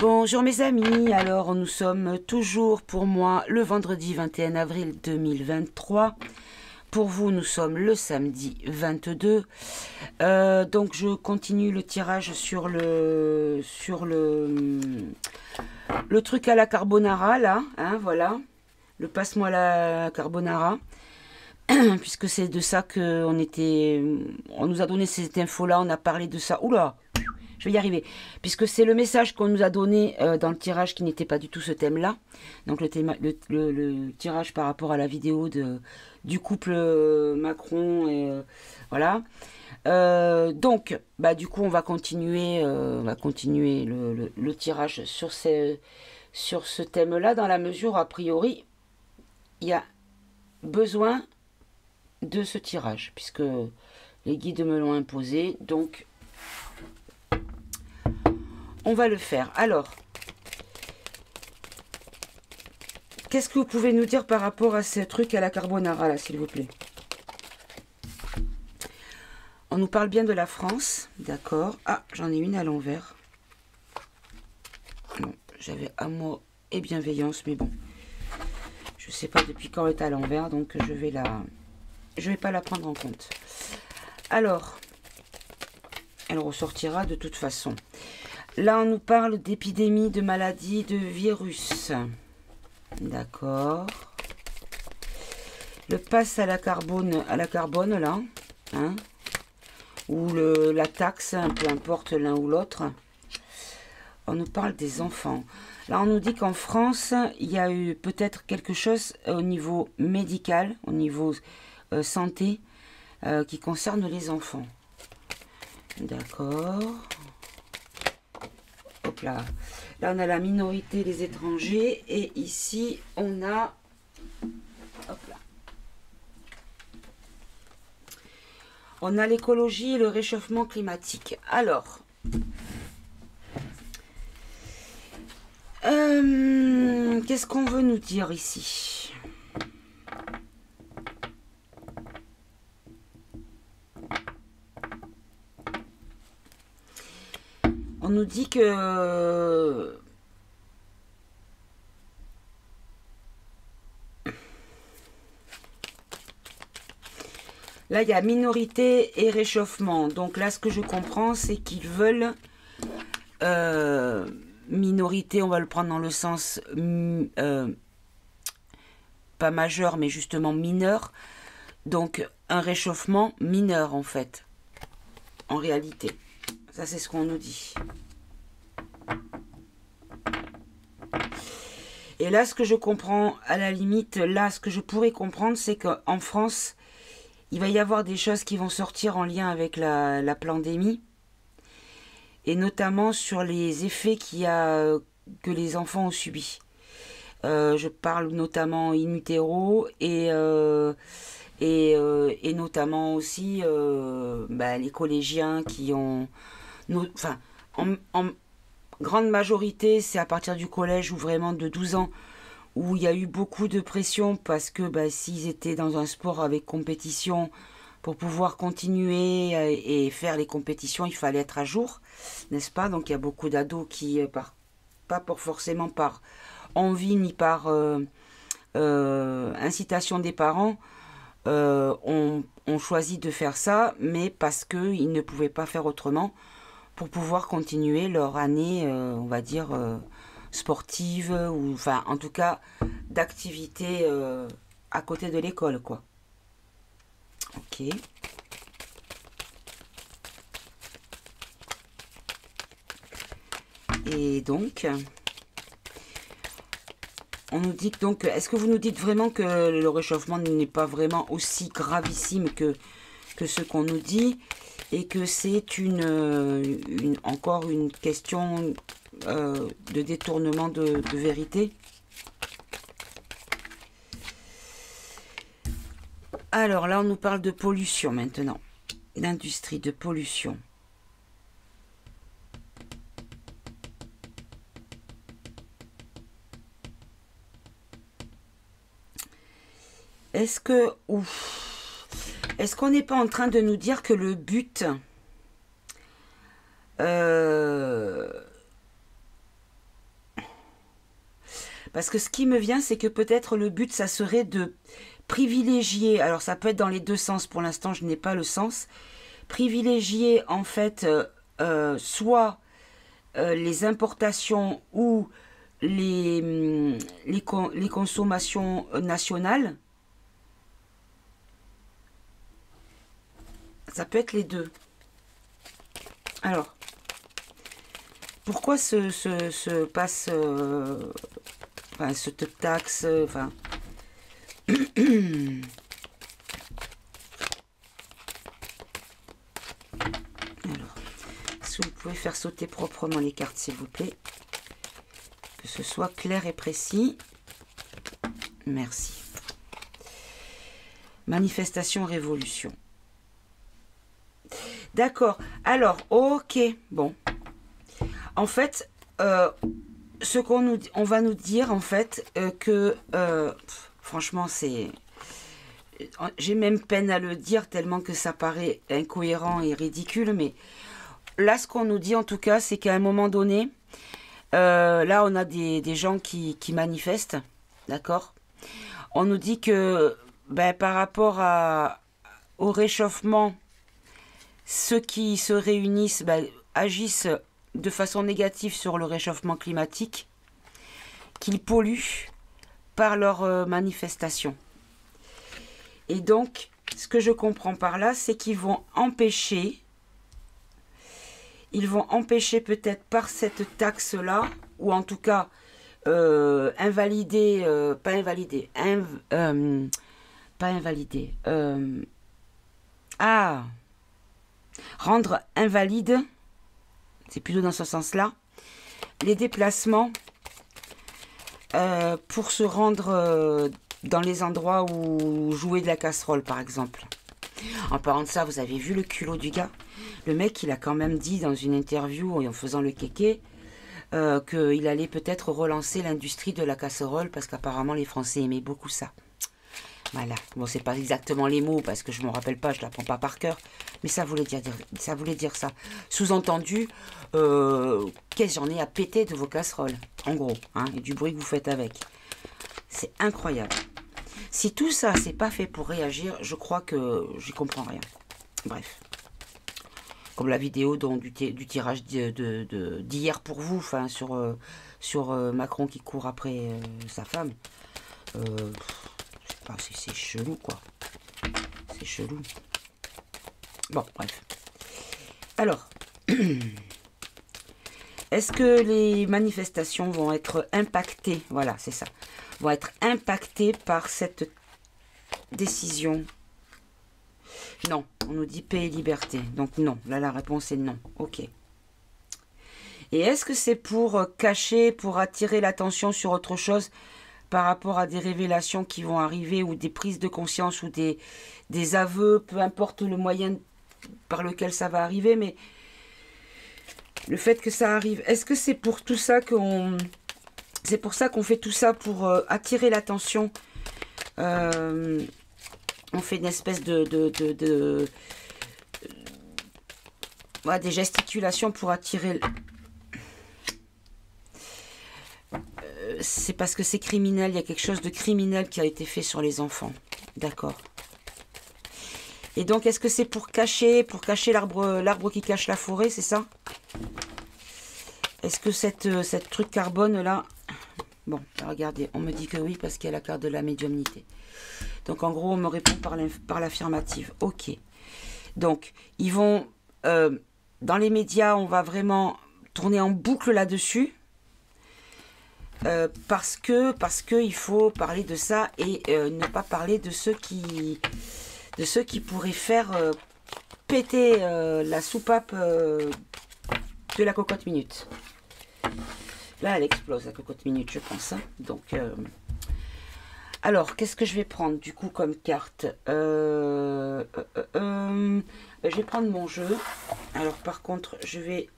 Bonjour mes amis, alors nous sommes toujours pour moi le vendredi 21 avril 2023. Pour vous, nous sommes le samedi 22. Donc je continue le tirage sur le truc à la carbonara là, hein, voilà. Le passe-moi la carbonara. Puisque c'est de ça qu'on était... On nous a donné cette info-là, on a parlé de ça. Oula, je vais y arriver. Puisque c'est le message qu'on nous a donné dans le tirage qui n'était pas du tout ce thème-là. Donc le tirage par rapport à la vidéo du couple Macron. Et, voilà. Donc, bah, du coup, on va continuer le tirage sur ce thème-là, dans la mesure, a priori, il y a besoin de ce tirage, puisque les guides me l'ont imposé, donc on va le faire. Alors, qu'est-ce que vous pouvez nous dire par rapport à ce truc à la carbonara, là, s'il vous plaît? On nous parle bien de la France, d'accord. Ah, j'en ai une à l'envers. Bon, j'avais amour et bienveillance, mais bon. Je sais pas depuis quand elle est à l'envers, donc je vais pas la prendre en compte. Alors, elle ressortira de toute façon. Là, on nous parle d'épidémie, de maladies, de virus. D'accord. Le pass à la carbone là, hein, ou la taxe, peu importe l'un ou l'autre. On nous parle des enfants. Là, on nous dit qu'en France, il y a eu peut-être quelque chose au niveau médical, au niveau santé, qui concerne les enfants. D'accord. Hop là. Là, on a la minorité, les étrangers. Et ici, on a... Hop là. On a l'écologie et le réchauffement climatique. Alors... qu'est-ce qu'on veut nous dire ici? On nous dit que... Là, il y a minorité et réchauffement. Donc là, ce que je comprends, c'est qu'ils veulent... minorité, on va le prendre dans le sens pas majeur, mais justement mineur. Donc un réchauffement mineur, en fait. En réalité. Ça, c'est ce qu'on nous dit. Et là, ce que je comprends, à la limite, là, ce que je pourrais comprendre, c'est qu'en France, il va y avoir des choses qui vont sortir en lien avec la pandémie. Et notamment sur les effets que les enfants ont subis. Je parle notamment in utero et notamment aussi les collégiens qui ont... Enfin, en grande majorité, c'est à partir du collège ou vraiment de 12 ans où il y a eu beaucoup de pression parce que s'ils étaient dans un sport avec compétition, pour pouvoir continuer et faire les compétitions, il fallait être à jour, n'est-ce pas? Donc il y a beaucoup d'ados qui, pas forcément par envie ni par incitation des parents, ont choisi de faire ça, mais parce qu'ils ne pouvaient pas faire autrement pour pouvoir continuer leur année, on va dire, sportive, ou enfin en tout cas d'activité à côté de l'école, quoi. Ok. Et donc, on nous dit donc, est-ce que vous nous dites vraiment que le réchauffement n'est pas vraiment aussi gravissime que ce qu'on nous dit, et que c'est encore une question de détournement de vérité? Alors là, on nous parle de pollution maintenant, d'industrie, de pollution. Est-ce qu'on n'est pas en train de nous dire que le but Parce que ce qui me vient, c'est que peut-être le but, ça serait de privilégier, alors ça peut être dans les deux sens, pour l'instant je n'ai pas le sens, privilégier en fait soit les importations ou les consommations nationales. Ça peut être les deux. Alors, pourquoi se passe enfin, cette taxe, enfin... Alors, si vous pouvez faire sauter proprement les cartes, s'il vous plaît. Que ce soit clair et précis. Merci. Manifestation, révolution. D'accord. Alors, ok. Bon. En fait, ce on va nous dire, en fait, que... franchement, c'est... J'ai même peine à le dire tellement que ça paraît incohérent et ridicule, mais là, ce qu'on nous dit, en tout cas, c'est qu'à un moment donné, là, on a des gens qui manifestent, d'accord? On nous dit que ben, par rapport au réchauffement, ceux qui se réunissent ben, agissent de façon négative sur le réchauffement climatique, qu'ils polluent par leurs manifestations. Et donc, ce que je comprends par là, c'est qu'ils vont empêcher peut-être par cette taxe-là, ou en tout cas invalider, pas invalider, pas invalider, rendre invalide, c'est plutôt dans ce sens-là, les déplacements pour se rendre dans les endroits où jouer de la casserole, par exemple. En parlant de ça, vous avez vu le culot du gars? Le mec, il a quand même dit dans une interview, en faisant le kéké, qu'il allait peut-être relancer l'industrie de la casserole, parce qu'apparemment les Français aimaient beaucoup ça. Voilà. Bon, c'est pas exactement les mots, parce que je ne me rappelle pas, je ne l'apprends pas par cœur, mais ça voulait dire ça. Sous-entendu, qu'est-ce que j'en ai à péter de vos casseroles, en gros, hein, et du bruit que vous faites avec. C'est incroyable. Si tout ça, c'est pas fait pour réagir, je crois que j'y comprends rien. Bref. Comme la vidéo du tirage d'hier pour vous, enfin, sur Macron qui court après sa femme. C'est chelou, quoi. C'est chelou. Bon, bref. Alors, est-ce que les manifestations vont être impactées? Voilà, c'est ça. Vont être impactées par cette décision? Non, on nous dit paix et liberté. Donc non, là la réponse est non. Ok. Et est-ce que c'est pour cacher, pour attirer l'attention sur autre chose par rapport à des révélations qui vont arriver ou des prises de conscience ou des aveux, peu importe le moyen par lequel ça va arriver, mais le fait que ça arrive, est-ce que c'est pour tout ça qu'on... C'est pour ça qu'on fait tout ça, pour attirer l'attention. On fait une espèce voilà, des gesticulations pour attirer... c'est parce que c'est criminel, il y a quelque chose de criminel qui a été fait sur les enfants. D'accord. Et donc, est-ce que c'est pour cacher l'arbre qui cache la forêt, c'est ça? Est-ce que cette truc carbone-là... Bon, regardez, on me dit que oui, parce qu'il y a la carte de la médiumnité. Donc, en gros, on me répond par l'affirmative. Ok. Donc, ils vont... dans les médias, on va vraiment tourner en boucle là-dessus. Parce que il faut parler de ça et ne pas parler de ceux qui pourraient faire péter la soupape de la cocotte minute. Là, elle explose, la cocotte minute, je pense. Hein. Donc, alors, qu'est-ce que je vais prendre, du coup, comme carte? Je vais prendre mon jeu. Alors, par contre, je vais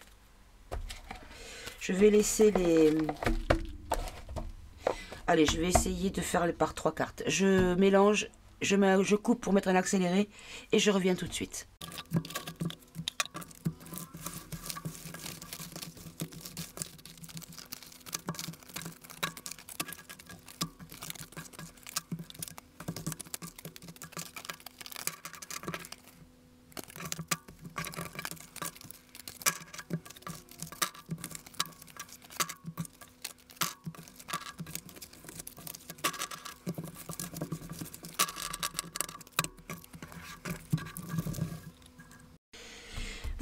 laisser les... Allez, je vais essayer de faire par 3 cartes. Je mélange, je coupe pour mettre un accéléré et je reviens tout de suite.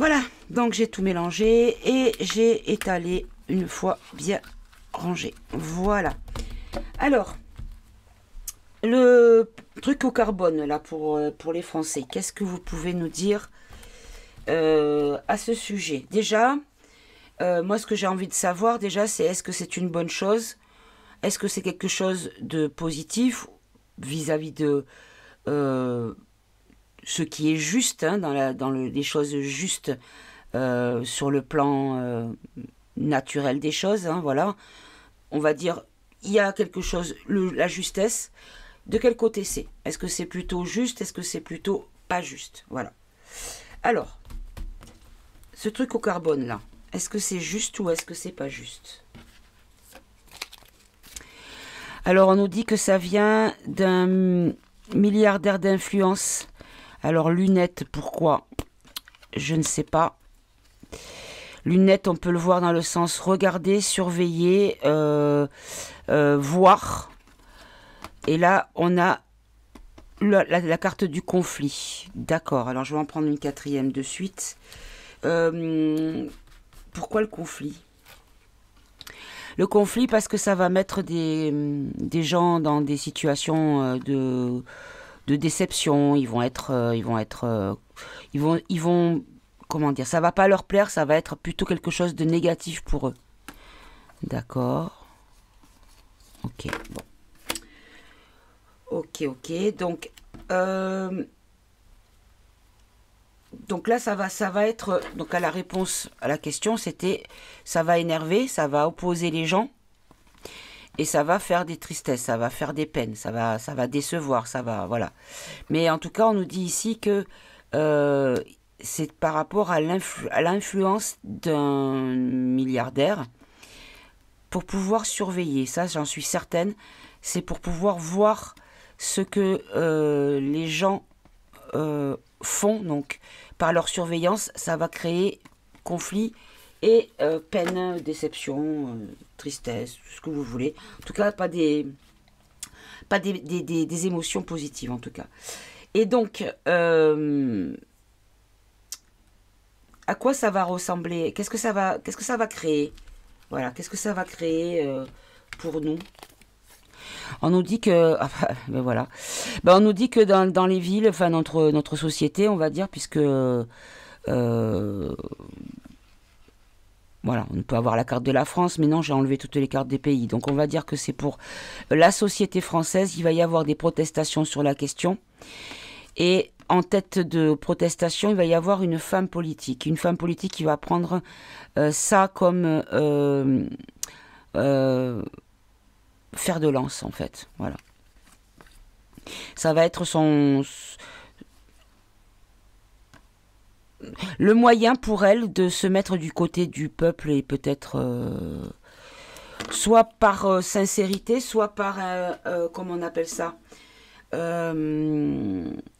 Voilà, donc j'ai tout mélangé et j'ai étalé une fois bien rangé. Voilà. Alors, le truc au carbone, là, pour les Français, qu'est-ce que vous pouvez nous dire à ce sujet? Déjà, moi, ce que j'ai envie de savoir, déjà, c'est est-ce que c'est une bonne chose? Est-ce que c'est quelque chose de positif vis-à-vis de ce qui est juste, hein, les choses justes sur le plan naturel des choses, hein, voilà. On va dire, il y a quelque chose, la justesse, de quel côté c'est? Est-ce que c'est plutôt juste? Est-ce que c'est plutôt pas juste? Voilà. Alors, ce truc au carbone là, est-ce que c'est juste ou est-ce que c'est pas juste? Alors, on nous dit que ça vient d'un milliardaire d'influence. Alors, lunettes, pourquoi? Je ne sais pas. Lunettes, on peut le voir dans le sens regarder, surveiller, voir. Et là, on a la carte du conflit. D'accord, alors je vais en prendre une quatrième de suite. Pourquoi le conflit? Le conflit parce que ça va mettre des gens dans des situations de déception. Ils vont, comment dire, ça va pas leur plaire, ça va être plutôt quelque chose de négatif pour eux. D'accord. Ok, bon. Ok, donc là ça va être, donc à la réponse à la question c'était, ça va énerver, ça va opposer les gens et ça va faire des tristesses, ça va faire des peines, ça va décevoir, ça va, voilà. Mais en tout cas on nous dit ici que c'est par rapport à l'influence d'un milliardaire pour pouvoir surveiller, ça j'en suis certaine, c'est pour pouvoir voir ce que les gens font, donc par leur surveillance, ça va créer conflit et peine, déception, tristesse, ce que vous voulez. En tout cas, pas des émotions positives en tout cas. Et donc, à quoi ça va ressembler? Qu'est-ce que ça va créer? Voilà, qu'est-ce que ça va créer pour nous? On nous dit que, ben voilà, ben on nous dit que dans les villes, enfin notre société, on va dire, puisque voilà, on peut avoir la carte de la France, mais non, j'ai enlevé toutes les cartes des pays. Donc on va dire que c'est pour la société française, il va y avoir des protestations sur la question. Et en tête de protestation, il va y avoir une femme politique. Une femme politique qui va prendre ça comme fer de lance, en fait. Voilà. Ça va être le moyen pour elle de se mettre du côté du peuple et peut-être soit par sincérité, soit par comment on appelle ça,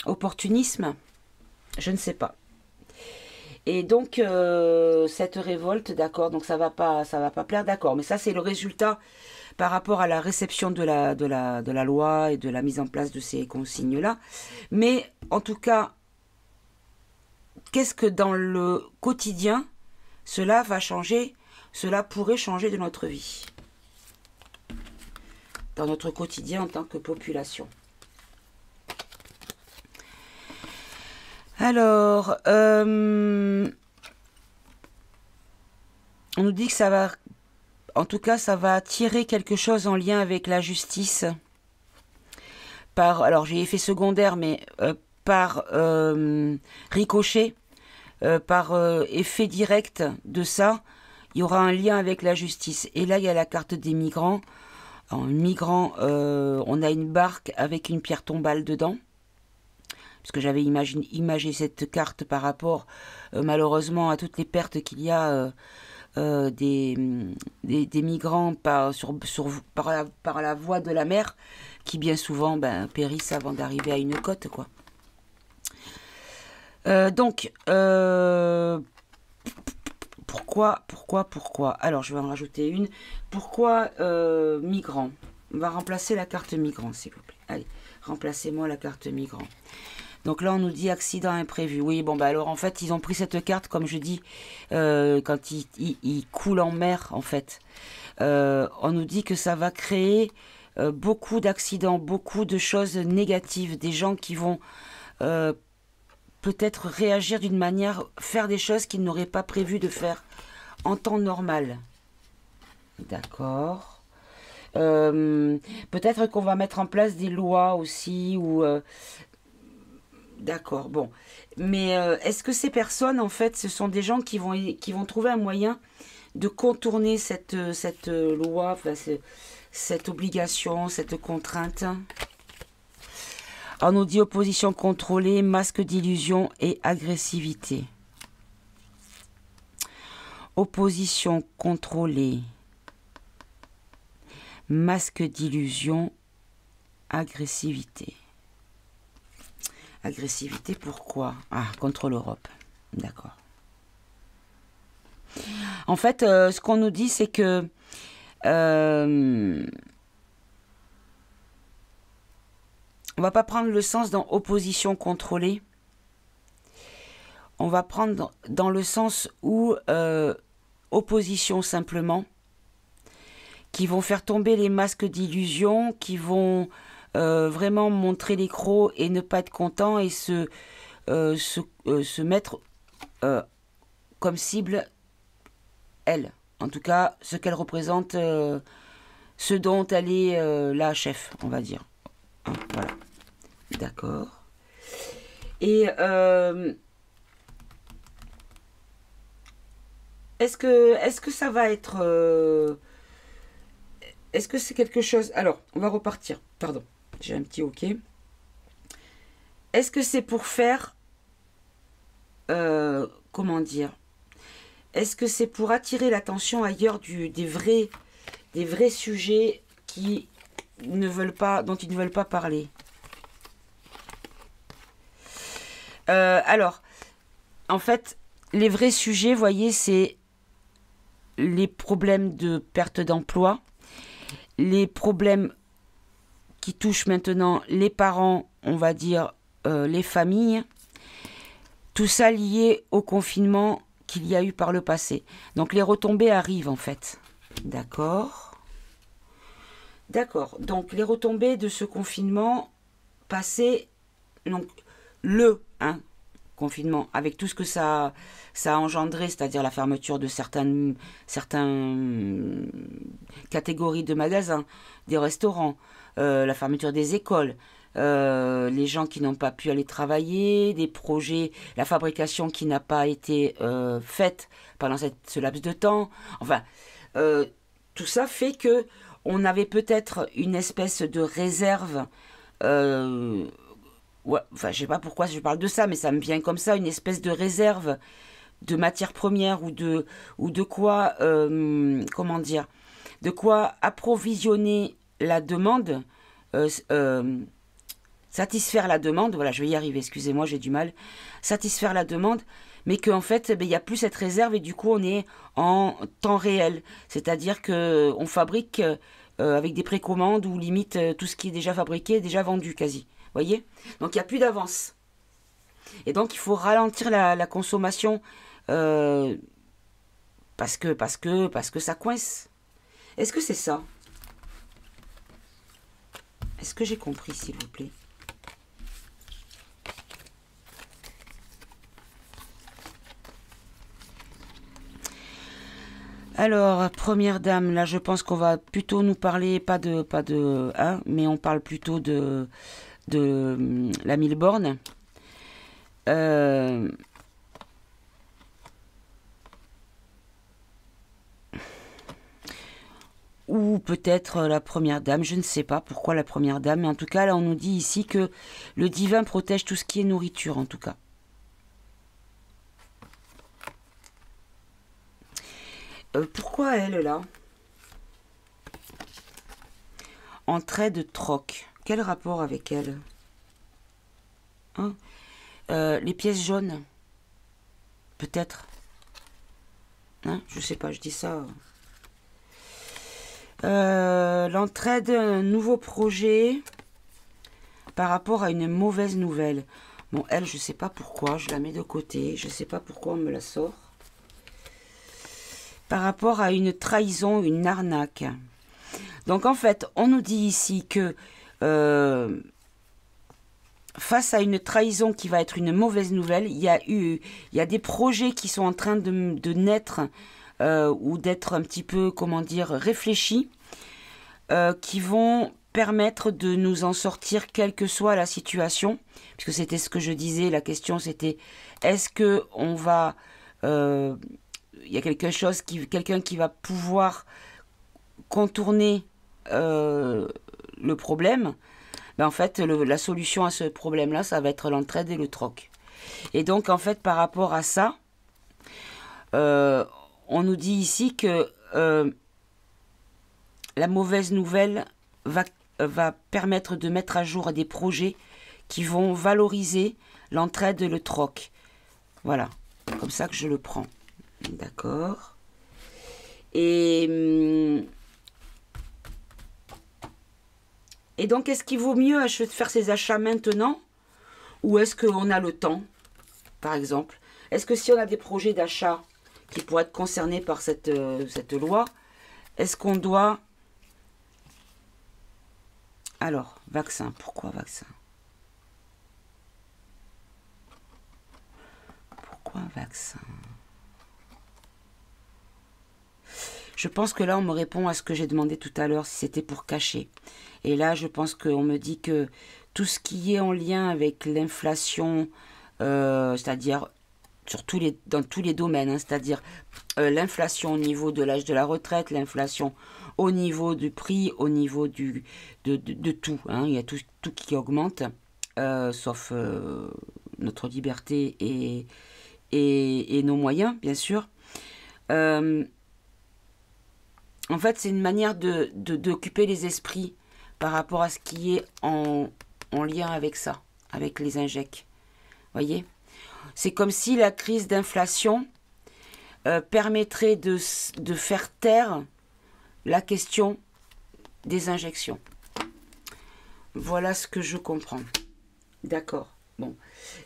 opportunisme, je ne sais pas. Et donc cette révolte, d'accord, donc ça va pas plaire, d'accord, mais ça c'est le résultat par rapport à la réception de la loi et de la mise en place de ces consignes là. Mais en tout cas, qu'est-ce que dans le quotidien, cela va changer, cela pourrait changer de notre vie, dans notre quotidien en tant que population. Alors, on nous dit que ça va, en tout cas, ça va attirer quelque chose en lien avec la justice. Alors j'ai effet secondaire, mais par ricochet, par effet direct de ça, il y aura un lien avec la justice. Et là, il y a la carte des migrants. En migrant, on a une barque avec une pierre tombale dedans. Parce que j'avais imagé cette carte par rapport, malheureusement, à toutes les pertes qu'il y a des migrants par la voie de la mer, qui bien souvent périssent avant d'arriver à une côte, quoi. Donc, pourquoi? Alors, je vais en rajouter une. Pourquoi migrants? On va remplacer la carte migrant, s'il vous plaît. Allez, remplacez-moi la carte migrant. Donc là, on nous dit accident imprévu. Oui, bon, bah alors en fait, ils ont pris cette carte, comme je dis, quand ils coulent en mer, en fait. On nous dit que ça va créer beaucoup d'accidents, beaucoup de choses négatives, des gens qui vont peut-être réagir d'une manière, faire des choses qu'ils n'auraient pas prévu de faire en temps normal. D'accord. Peut-être qu'on va mettre en place des lois aussi, ou... d'accord, bon. Mais est-ce que ces personnes, en fait, ce sont des gens qui vont trouver un moyen de contourner cette loi, enfin, cette obligation, cette contrainte? On nous dit opposition contrôlée, masque d'illusion et agressivité. Opposition contrôlée, masque d'illusion, agressivité. Agressivité, pourquoi? Ah, contre l'Europe. D'accord. En fait, ce qu'on nous dit, c'est que on va pas prendre le sens dans opposition contrôlée. On va prendre dans le sens où opposition simplement, qui vont faire tomber les masques d'illusion, qui vont vraiment montrer les crocs et ne pas être content et se mettre comme cible, elle. En tout cas, ce qu'elle représente, ce dont elle est la chef, on va dire. Hein, voilà. D'accord. Et est-ce que ça va être... est-ce que c'est quelque chose... Alors, on va repartir. Pardon, j'ai un petit OK. Est-ce que c'est pour faire... comment dire? Est-ce que c'est pour attirer l'attention ailleurs des vrais sujets qui ne veulent pas, dont ils ne veulent pas parler? Alors, en fait, les vrais sujets, vous voyez, c'est les problèmes de perte d'emploi, les problèmes qui touchent maintenant les parents, on va dire les familles, tout ça lié au confinement qu'il y a eu par le passé. Donc les retombées arrivent en fait. D'accord. D'accord. Donc les retombées de ce confinement passé, donc confinement, avec tout ce que ça a engendré, c'est-à-dire la fermeture de certaines catégories de magasins, des restaurants, la fermeture des écoles, les gens qui n'ont pas pu aller travailler, des projets, la fabrication qui n'a pas été faite pendant ce laps de temps. Enfin, tout ça fait que on avait peut-être une espèce de réserve. Ouais, enfin, je sais pas pourquoi je parle de ça, mais ça me vient comme ça, une espèce de réserve de matières premières ou de quoi, comment dire, de quoi approvisionner la demande, satisfaire la demande, voilà, je vais y arriver, excusez-moi, j'ai du mal, satisfaire la demande, mais qu'en fait, il n'y a plus cette réserve et du coup, on est en temps réel, c'est-à-dire que on fabrique avec des précommandes ou limite tout ce qui est déjà fabriqué est déjà vendu quasi. Voyez? Donc il n'y a plus d'avance. Et donc il faut ralentir la consommation parce que ça coince. Est-ce que c'est ça? Est-ce que j'ai compris, s'il vous plaît? Alors, première dame, là je pense qu'on va plutôt nous parler, pas de mais on parle plutôt de la Milborne. Ou peut-être la première dame, je ne sais pas pourquoi la première dame, mais en tout cas là on nous dit ici que le divin protège tout ce qui est nourriture en tout cas. Pourquoi elle là? Entraide troc. Quel rapport avec elle? Hein? Les pièces jaunes? Peut-être. Hein? Je sais pas, je dis ça. L'entraide, un nouveau projet par rapport à une mauvaise nouvelle. Bon, elle, je sais pas pourquoi, je la mets de côté. Je sais pas pourquoi on me la sort. Par rapport à une trahison, une arnaque. Donc en fait, on nous dit ici que face à une trahison qui va être une mauvaise nouvelle, il y a des projets qui sont en train de naître ou d'être un petit peu, comment dire, réfléchis, qui vont permettre de nous en sortir quelle que soit la situation, puisque c'était ce que je disais, la question c'était est-ce que on va il y a quelqu'un qui va pouvoir contourner le problème. Ben en fait, la solution à ce problème-là, ça va être l'entraide et le troc. Et donc, en fait, par rapport à ça, on nous dit ici que la mauvaise nouvelle va permettre de mettre à jour des projets qui vont valoriser l'entraide et le troc. Voilà, comme ça que je le prends. D'accord. Et donc, est-ce qu'il vaut mieux faire ces achats maintenant ou est-ce qu'on a le temps, par exemple? Est-ce que si on a des projets d'achat qui pourraient être concernés par cette loi, est-ce qu'on doit... Alors, vaccin. Pourquoi vaccin? Pourquoi vaccin? Je pense que là, on me répond à ce que j'ai demandé tout à l'heure, si c'était pour cacher. Et là, je pense qu'on me dit que tout ce qui est en lien avec l'inflation, c'est-à-dire dans tous les domaines, hein, c'est-à-dire l'inflation au niveau de l'âge de la retraite, l'inflation au niveau du prix, au niveau de tout. Hein, il y a tout qui augmente, sauf notre liberté et nos moyens, bien sûr. En fait, c'est une manière d'occuper les esprits par rapport à ce qui est en lien avec ça, avec les injects. Voyez? C'est comme si la crise d'inflation permettrait de faire taire la question des injections. Voilà ce que je comprends. D'accord. Bon.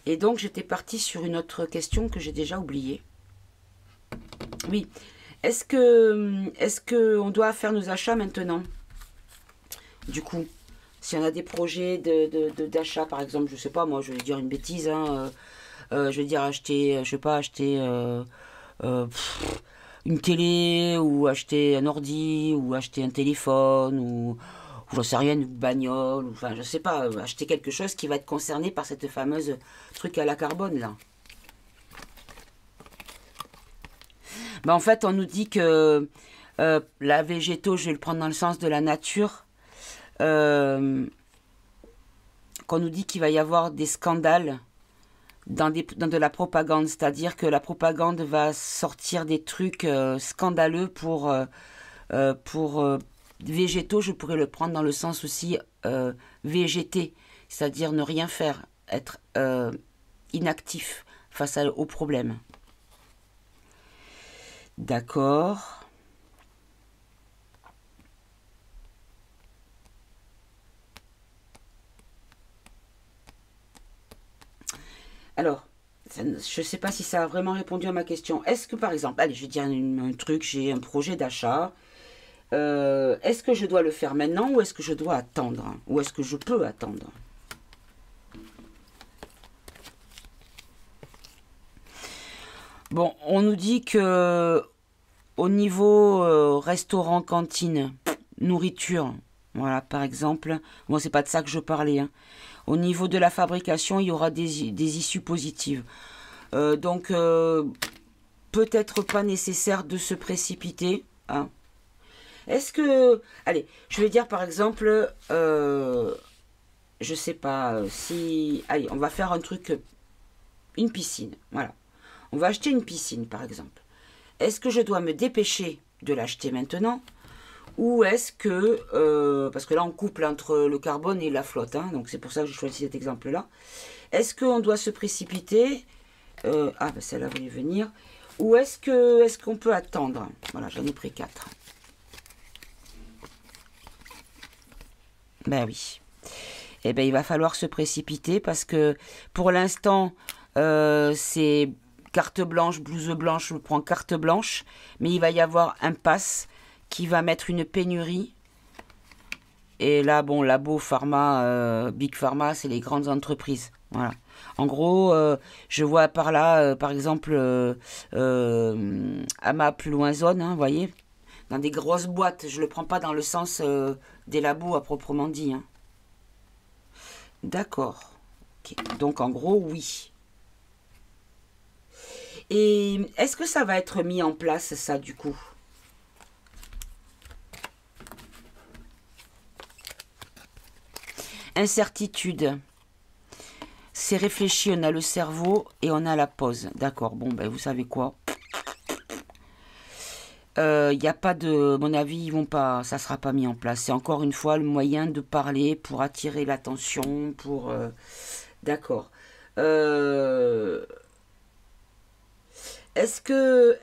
Et donc, j'étais partie sur une autre question que j'ai déjà oubliée. Oui. Est-ce que on doit faire nos achats maintenant? Du coup, si on a des projets d'achat, par exemple, je sais pas, moi, je vais dire une bêtise, hein, je vais dire acheter, je sais pas, acheter une télé, ou acheter un ordi, ou acheter un téléphone, ou j'en sais rien, une bagnole, ou, enfin, je sais pas, acheter quelque chose qui va être concerné par cette fameuse truc à la carbone, là. Ben, en fait, on nous dit que la végétaux, je vais le prendre dans le sens de la nature, qu'on nous dit qu'il va y avoir des scandales dans de la propagande, c'est-à-dire que la propagande va sortir des trucs scandaleux pour végétaux, je pourrais le prendre dans le sens aussi végéter, c'est-à-dire ne rien faire, être inactif face aux problèmes. D'accord. Alors, je ne sais pas si ça a vraiment répondu à ma question. Est-ce que, par exemple, allez, je vais dire un truc, j'ai un projet d'achat. Est-ce que je dois le faire maintenant ou est-ce que je dois attendre? Ou est-ce que je peux attendre? Bon, on nous dit que au niveau restaurant, cantine, nourriture, voilà, par exemple, moi, c'est pas de ça que je parlais, hein. Au niveau de la fabrication, il y aura des issues positives. Donc, peut-être pas nécessaire de se précipiter, hein. Est-ce que... Allez, je vais dire par exemple, je sais pas, si... Allez, on va faire un truc, une piscine, voilà. On va acheter une piscine, par exemple. Est-ce que je dois me dépêcher de l'acheter maintenant? Ou est-ce que... parce que là, on couple entre le carbone et la flotte, hein, donc c'est pour ça que je choisis cet exemple-là. Est-ce qu'on doit se précipiter? Ah, ben celle-là va y venir. Ou est-ce qu'on peut attendre? Voilà, j'en ai pris 4. Ben oui. eh ben, il va falloir se précipiter parce que pour l'instant, c'est carte blanche, blouse blanche, je prends carte blanche, mais il va y avoir un pass qui va mettre une pénurie. Et là, bon, Labo, Pharma, Big Pharma, c'est les grandes entreprises. Voilà. En gros, je vois par là, par exemple, AMA plus loin zone, hein, vous voyez, dans des grosses boîtes. Je ne le prends pas dans le sens des labos à proprement dit. Hein. D'accord. Okay. Donc, en gros, oui. Et est-ce que ça va être mis en place, ça, du coup? Incertitude. C'est réfléchi, on a le cerveau et on a la pause. D'accord, bon, ben vous savez quoi? Il n'y a pas de... À mon avis, ils vont pas, ça ne sera pas mis en place. C'est encore une fois le moyen de parler pour attirer l'attention, pour... D'accord. Est-ce que...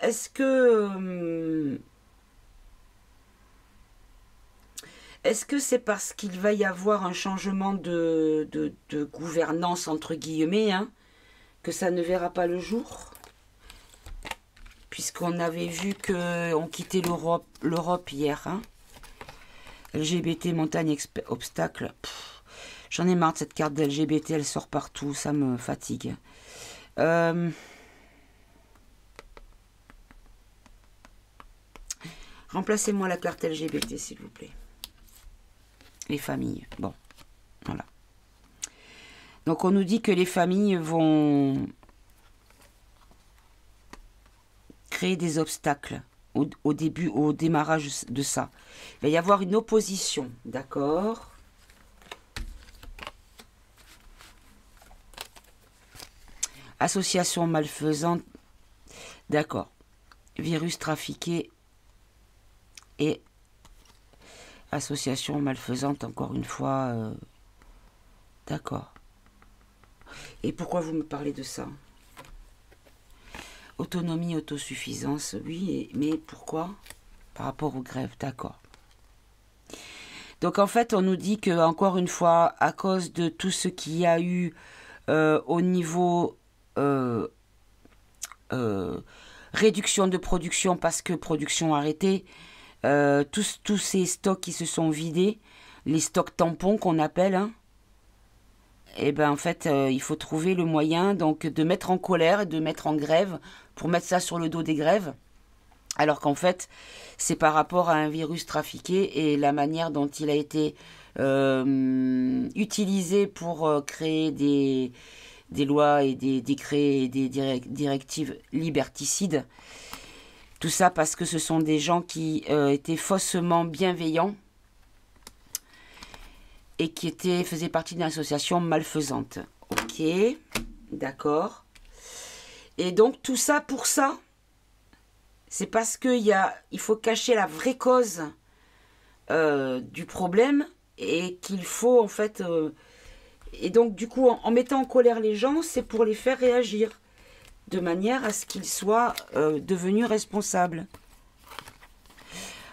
Est-ce que c'est parce qu'il va y avoir un changement de gouvernance, entre guillemets, hein, que ça ne verra pas le jour? Puisqu'on avait vu qu'on quittait l'Europe hier. Hein. LGBT, montagne, obstacle. J'en ai marre de cette carte d'LGBT, elle sort partout, ça me fatigue. Remplacez-moi la carte LGBT, s'il vous plaît. Les familles, bon, voilà. Donc on nous dit que les familles vont créer des obstacles au début, au démarrage de ça. Il va y avoir une opposition, d'accord? Association malfaisante, d'accord. Virus trafiqué et association malfaisante, encore une fois. D'accord. Et pourquoi vous me parlez de ça? Autonomie, autosuffisance, oui, mais pourquoi? Par rapport aux grèves, d'accord. Donc en fait, on nous dit que, encore une fois, à cause de tout ce qu'il y a eu au niveau réduction de production, parce que production arrêtée, tous ces stocks qui se sont vidés, les stocks tampons qu'on appelle, hein, et ben en fait, il faut trouver le moyen donc de mettre en colère et de mettre en grève pour mettre ça sur le dos des grèves. Alors qu'en fait, c'est par rapport à un virus trafiqué et la manière dont il a été utilisé pour créer des lois et des décrets et des directives liberticides. Tout ça parce que ce sont des gens qui étaient faussement bienveillants et qui faisaient partie d'une association malfaisante. Ok, d'accord. Et donc tout ça pour ça, c'est parce qu'il faut cacher la vraie cause du problème et qu'il faut en fait... et donc du coup, en mettant en colère les gens, c'est pour les faire réagir de manière à ce qu'ils soient devenus responsables.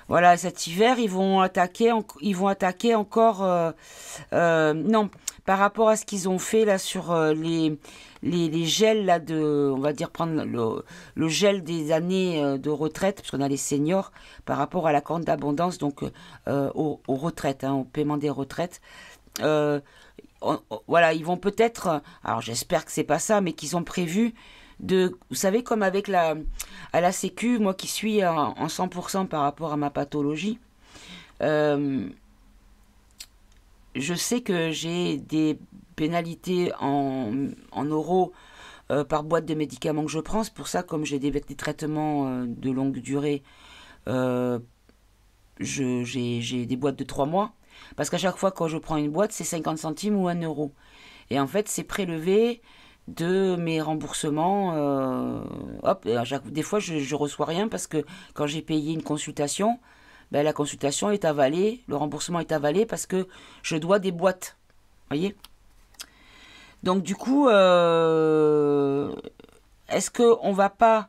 Voilà, cet hiver, ils vont attaquer encore... non, par rapport à ce qu'ils ont fait là sur les gels là on va dire prendre le gel des années de retraite, parce qu'on a les seniors, par rapport à la compte d'abondance, donc aux retraites, hein, au paiement des retraites. Voilà, ils vont peut-être, alors j'espère que c'est pas ça, mais qu'ils ont prévu vous savez, comme avec à la Sécu, moi qui suis en 100% par rapport à ma pathologie, je sais que j'ai des pénalités en euros par boîte de médicaments que je prends. C'est pour ça, comme j'ai des traitements de longue durée, j'ai des boîtes de 3 mois. Parce qu'à chaque fois, quand je prends une boîte, c'est 50 centimes ou 1 euro. Et en fait, c'est prélevé de mes remboursements. Hop, des fois, je reçois rien parce que quand j'ai payé une consultation, ben, la consultation est avalée, le remboursement est avalé parce que je dois des boîtes. Voyez? Donc du coup, est-ce qu'on va pas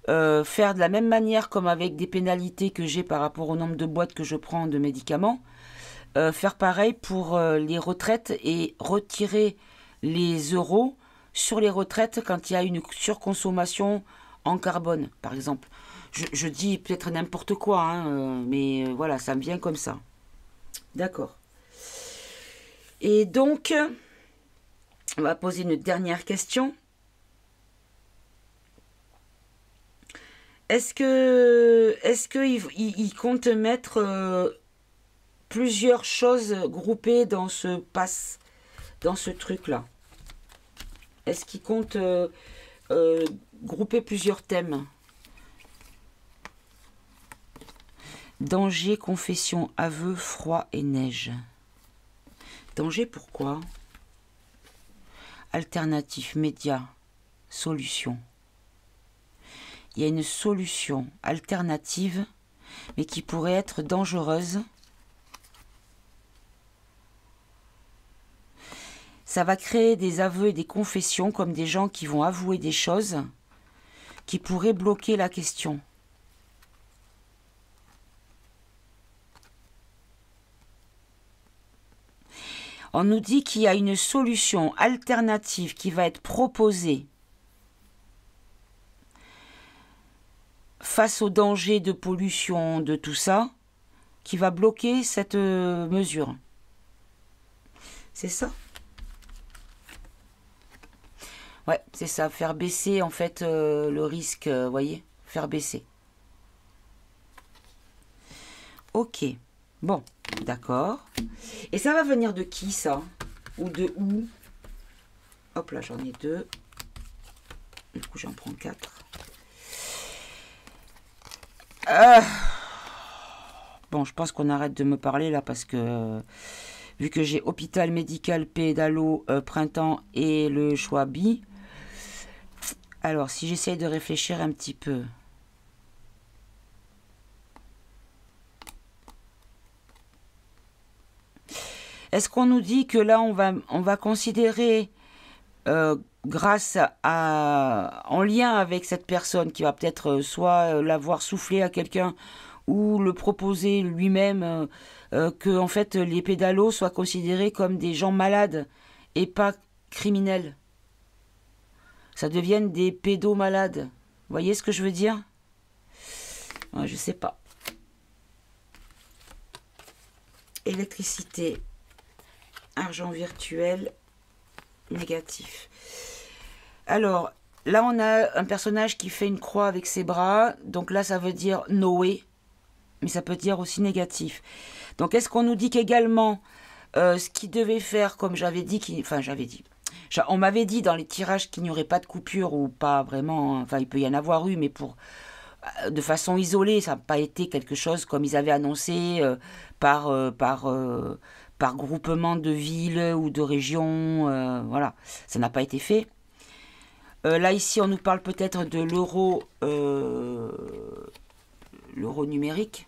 faire de la même manière comme avec des pénalités que j'ai par rapport au nombre de boîtes que je prends de médicaments, faire pareil pour les retraites et retirer les euros sur les retraites quand il y a une surconsommation en carbone, par exemple. Je dis peut-être n'importe quoi, hein, mais voilà, ça me vient comme ça. D'accord. Et donc, on va poser une dernière question. Est-ce qu'il compte mettre plusieurs choses groupées dans ce dans ce truc-là? Est-ce qu'il compte grouper plusieurs thèmes? Danger, confession, aveu, froid et neige. Danger, pourquoi? Alternative, média, solution. Il y a une solution alternative, mais qui pourrait être dangereuse. Ça va créer des aveux et des confessions, comme des gens qui vont avouer des choses qui pourraient bloquer la question. On nous dit qu'il y a une solution alternative qui va être proposée face au danger de pollution, de tout ça, qui va bloquer cette mesure. C'est ça? Ouais, c'est ça, faire baisser en fait le risque, vous voyez, faire baisser. Ok, bon, d'accord. Et ça va venir de qui ça? Ou de où? Hop là, j'en ai 2. Du coup, j'en prends 4. Bon, je pense qu'on arrête de me parler là parce que vu que j'ai hôpital médical, pédalo, printemps et le choix bi. Alors, si j'essaye de réfléchir un petit peu. Est-ce qu'on nous dit que là, on va considérer, grâce en lien avec cette personne qui va peut-être soit l'avoir soufflé à quelqu'un ou le proposer lui-même, que en fait les pédalos soient considérés comme des gens malades et pas criminels? Ça devienne des pédomalades. Vous voyez ce que je veux dire? Ouais, je sais pas. Électricité. Argent virtuel. Négatif. Alors, là, on a un personnage qui fait une croix avec ses bras. Donc là, ça veut dire Noé. Mais ça peut dire aussi négatif. Donc, est-ce qu'on nous dit qu'également, ce qu'il devait faire, comme j'avais dit, on m'avait dit dans les tirages qu'il n'y aurait pas de coupure ou pas vraiment, enfin il peut y en avoir eu, mais de façon isolée, ça n'a pas été quelque chose comme ils avaient annoncé par groupement de villes ou de régions, voilà, ça n'a pas été fait. Là ici on nous parle peut-être de l'euro numérique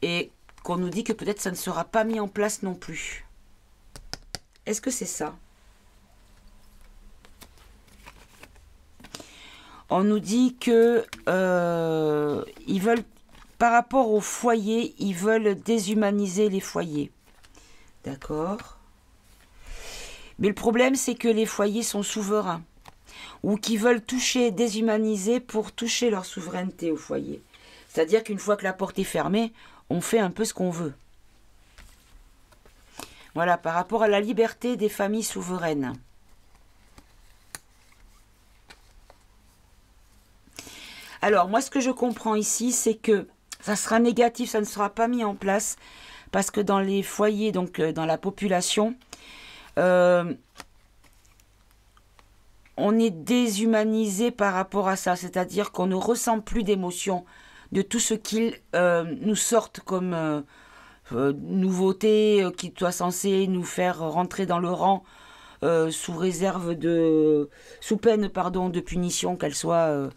et qu'on nous dit que peut-être ça ne sera pas mis en place non plus. Est-ce que c'est ça? On nous dit que ils veulent, par rapport aux foyers, ils veulent déshumaniser les foyers. D'accord. Mais le problème, c'est que les foyers sont souverains. Ou qu'ils veulent déshumaniser pour toucher leur souveraineté au foyer. C'est-à-dire qu'une fois que la porte est fermée, on fait un peu ce qu'on veut. Voilà, par rapport à la liberté des familles souveraines. Alors, moi, ce que je comprends ici, c'est que ça sera négatif, ça ne sera pas mis en place, parce que dans les foyers, donc dans la population, on est déshumanisé par rapport à ça, c'est-à-dire qu'on ne ressent plus d'émotion de tout ce qu'ils nous sortent comme nouveauté qui soit censé nous faire rentrer dans le rang sous peine, de punition, qu'elle soit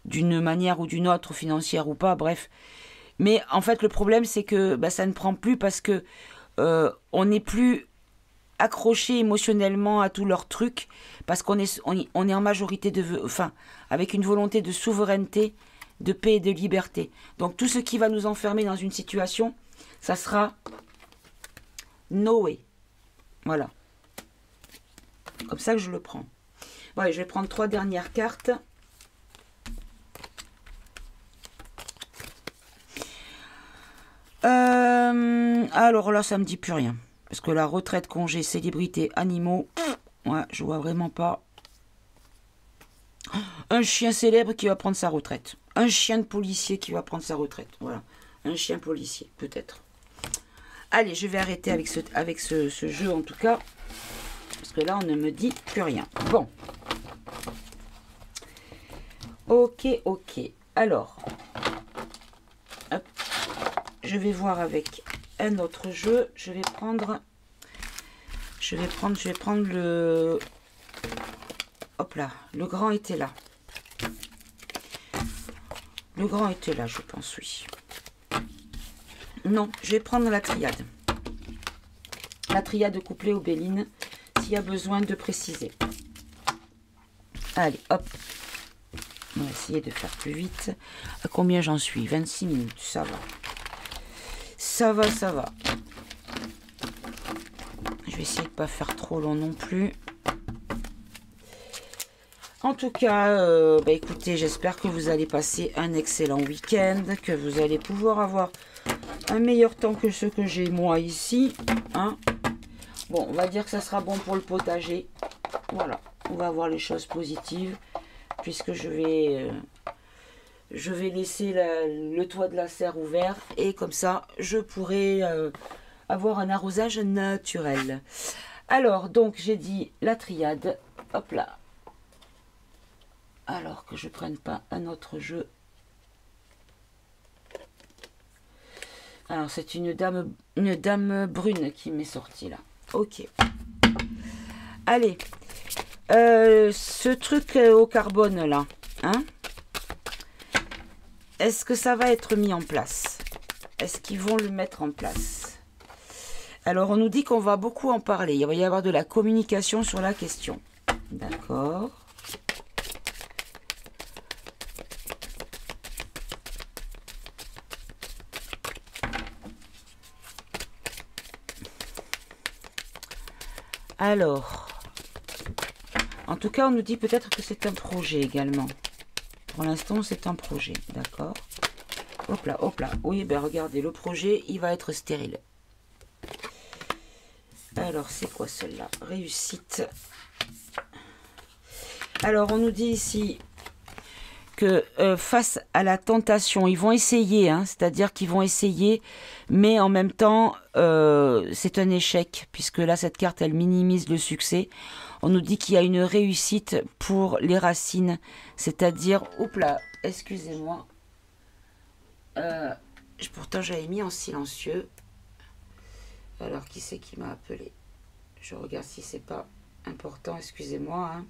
d'une manière ou d'une autre, financière ou pas, bref. Mais en fait, le problème, c'est que ça ne prend plus parce que on n'est plus accroché émotionnellement à tous leurs trucs, parce qu'on est en majorité avec une volonté de souveraineté, de paix et de liberté. Donc tout ce qui va nous enfermer dans une situation, ça sera Noé. Voilà. Comme ça que je le prends. Bon, je vais prendre 3 dernières cartes. Alors là, ça me dit plus rien. Parce que la retraite, congé, célébrité, animaux, ouais, je vois vraiment pas. Un chien célèbre qui va prendre sa retraite. Un chien de policier qui va prendre sa retraite. Voilà. Un chien policier, peut-être. Allez, je vais arrêter avec ce jeu en tout cas. Parce que là, on ne me dit plus rien. Bon. Ok, ok. Alors. Hop. Je vais voir avec un autre jeu. Je vais prendre le... Hop là. Le grand était là. Le grand était là, je pense, oui. Non, je vais prendre la triade. La triade couplée aux bélines, s'il y a besoin de préciser. Allez, hop. On va essayer de faire plus vite. À combien j'en suis? 26 minutes, ça va. Ça va, ça va. Je vais essayer de ne pas faire trop long non plus. En tout cas, bah écoutez, j'espère que vous allez passer un excellent week-end, que vous allez pouvoir avoir un meilleur temps que ce que j'ai moi ici. Hein. Bon, on va dire que ça sera bon pour le potager. Voilà, on va voir les choses positives, puisque je vais laisser le toit de la serre ouvert, et comme ça, je pourrai avoir un arrosage naturel. Alors, donc, j'ai dit la triade. Hop là. Alors que je prenne pas un autre jeu. Alors c'est une dame brune qui m'est sortie là. Ok. Allez. Ce truc au carbone là. Hein? Est-ce que ça va être mis en place? Est-ce qu'ils vont le mettre en place? Alors on nous dit qu'on va beaucoup en parler. Il va y avoir de la communication sur la question. D'accord. Alors, en tout cas, on nous dit peut-être que c'est un projet également. Pour l'instant, c'est un projet, d'accord. Hop là, hop là. Oui, ben regardez, le projet, il va être stérile. Alors, c'est quoi celle-là? Réussite. Alors, on nous dit ici que face à la tentation, ils vont essayer, hein, c'est-à-dire qu'ils vont essayer, mais en même temps, c'est un échec, puisque là, cette carte, elle minimise le succès. On nous dit qu'il y a une réussite pour les racines, c'est-à-dire, oups là, excusez-moi, pourtant j'avais mis en silencieux. Alors, qui c'est qui m'a appelé? Je regarde si c'est pas important, excusez-moi. Hein.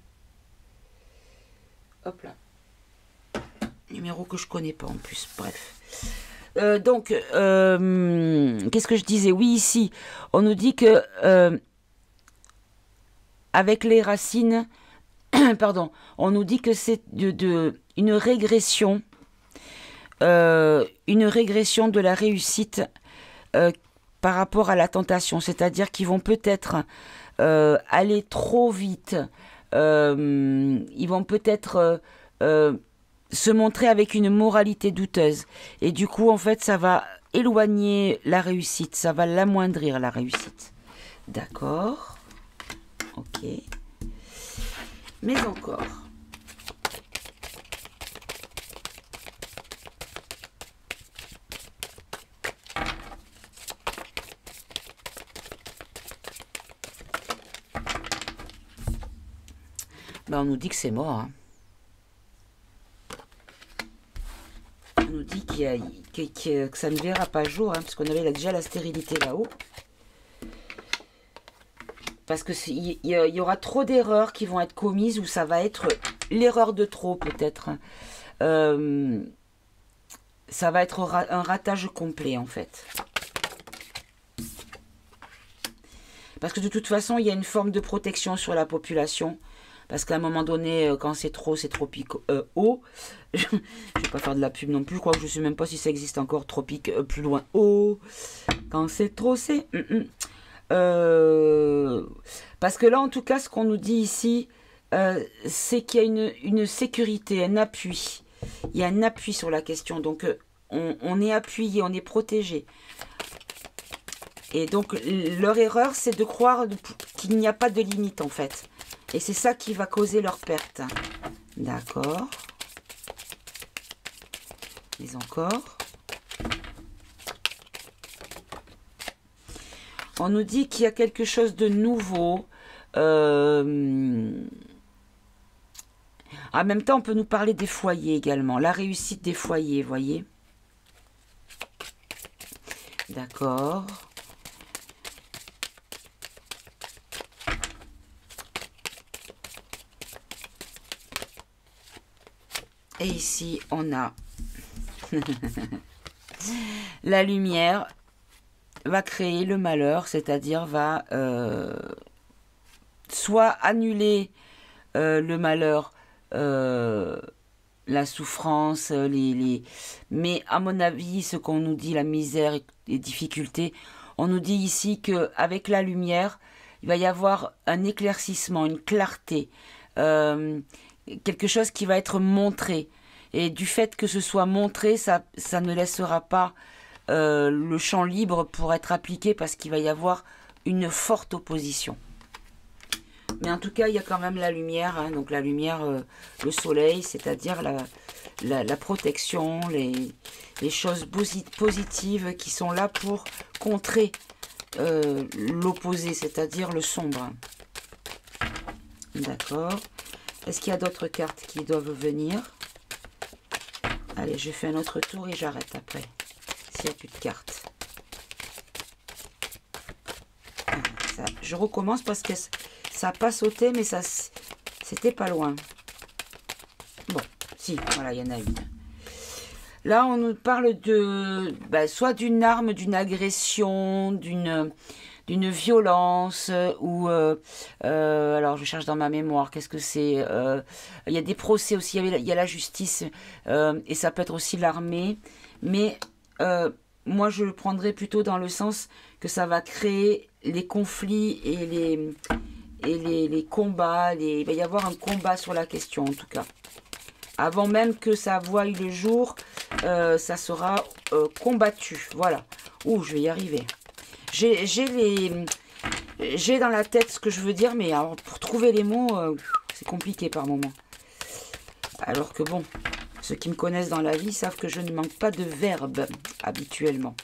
Hop là. Numéro que je connais pas en plus, bref. Donc, qu'est-ce que je disais? Oui, ici, on nous dit que avec les racines, pardon, on nous dit que c'est une régression de la réussite par rapport à la tentation. C'est-à-dire qu'ils vont peut-être aller trop vite. Ils vont peut-être se montrer avec une moralité douteuse. Et du coup, en fait, ça va éloigner la réussite. Ça va l'amoindrir, la réussite. D'accord. Ok. Mais encore. Ben, on nous dit que c'est mort. Hein. On nous dit que ça ne verra pas jour, hein, parce qu'on avait déjà la stérilité là-haut. Parce que il y aura trop d'erreurs qui vont être commises, ou ça va être l'erreur de trop peut-être. Ça va être un ratage complet en fait. Parce que de toute façon, il y a une forme de protection sur la population. Parce qu'à un moment donné, quand c'est trop haut. Je ne vais pas faire de la pub non plus. Je crois que je ne sais même pas si ça existe encore. Tropique plus loin haut. Quand c'est trop, c'est... Parce que là, en tout cas, ce qu'on nous dit ici, c'est qu'il y a une sécurité, un appui. Il y a un appui sur la question. Donc, on est appuyé, on est protégé. Et donc, leur erreur, c'est de croire qu'il n'y a pas de limite, en fait. Et c'est ça qui va causer leur perte. D'accord. Mais encore. On nous dit qu'il y a quelque chose de nouveau. En même temps, on peut nous parler des foyers également. La réussite des foyers, voyez. D'accord. Et ici, on a la lumière va créer le malheur, c'est-à-dire va soit annuler le malheur, la souffrance, mais à mon avis, ce qu'on nous dit, la misère et les difficultés, on nous dit ici qu'avec la lumière, il va y avoir un éclaircissement, une clarté, quelque chose qui va être montré. Et du fait que ce soit montré, ça ne laissera pas le champ libre pour être appliqué parce qu'il va y avoir une forte opposition. Mais en tout cas, il y a quand même la lumière, hein, donc la lumière, le soleil, c'est-à-dire la protection, les choses positives qui sont là pour contrer l'opposé, c'est-à-dire le sombre. D'accord. Est-ce qu'il y a d'autres cartes qui doivent venir? Allez, je fais un autre tour et j'arrête après. S'il n'y a plus de cartes. Ça, je recommence parce que ça n'a pas sauté, mais ça c'était pas loin. Bon, si, voilà, il y en a une. Là, on nous parle de soit d'une arme, d'une agression, d'une violence, ou alors je cherche dans ma mémoire, qu'est-ce que c'est, il y a des procès aussi, il y a la justice, et ça peut être aussi l'armée, mais moi je le prendrais plutôt dans le sens que ça va créer les conflits et les combats, il va y avoir un combat sur la question en tout cas. Avant même que ça voie le jour, ça sera combattu, voilà. Ouh, je vais y arriver. J'ai dans la tête ce que je veux dire, mais alors, pour trouver les mots, c'est compliqué par moment. Alors que bon, ceux qui me connaissent dans la vie savent que je ne manque pas de verbes habituellement.